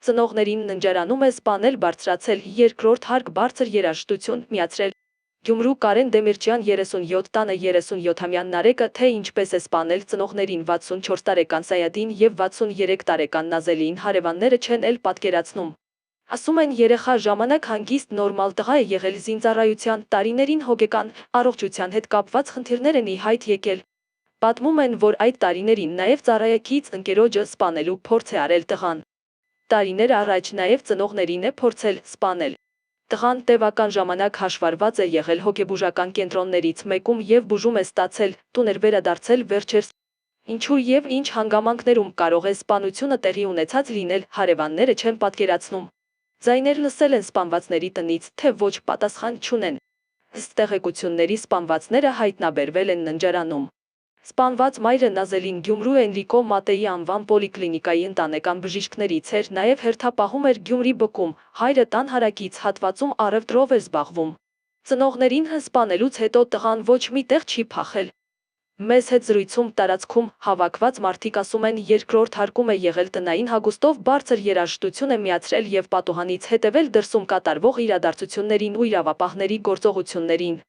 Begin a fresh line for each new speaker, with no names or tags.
Ծնողներին ննջարանում է սպանել, բարձրացել, երկրորդ հարկ բարձր երաժշտություն միացրել։ Գյումրու Կարեն Դեմիրճյան 37 տանը 37-ամյա Նարեկը թե ինչպես է սպանել ծնողներին 64 տարեկան Սայադին և 63 տարեկան Նազելին հարևանները չեն էլ պատկերացնում։ Ասում են երեխա ժամանակ հանգիստ նորմալ տղա է եղել, զինծառայության տարիներին հոգեկան առողջության հետ կապված խնդիրներ են ի հայտ եկել։ Պատմում են, որ այդ տարիներին նաև ծառայակից ընկերոջը սպանելու փորձ է արել տղան։ Տարիներ առաջ նաև ծնողներին է փորձել սպանել։ Տղան տևական ժամանակ հաշվառված է եղել հոգեբուժական կենտրոններից մեկում և բուժում է ստացել, տուն էր վերադարձել վերջերս։ Ինչու և ինչ հանգամանքներում կարող է սպանությունը տեղի ունեցած լինել, հարևանները չեն պատկերացնում։ Ձայներ լսել են սպանվածների տնից, թե ոչ պատասխան չունեն։ Ըստ տեղեկությունների սպանվածները հայտնաբերվել են ննջարանում։ Սպանված մայրը Նազելին Գյումրու Էնրիկո Մատեի անվան պոլիկլինիկայի ընտանեկան բժիշկներից էր, նաև հերթապահում էր Գյումրի բկում, հայրը տան հարակից հատվածում առևտրով էր զբաղվում։ Ծնողներին սպանելուց հետո տղան ոչ մի տեղ չի փախել։ Մեզ հետ զրույցում տարածքում հավաքված մարդիկ ասում են, երկրորդ հարկում է եղել, տնային հագուստով բարձր երաժշտություն է միացրել և պատուհանից հետևել դրսում կատարվող իրադարձություններին ու իրավապահների գործողություններին։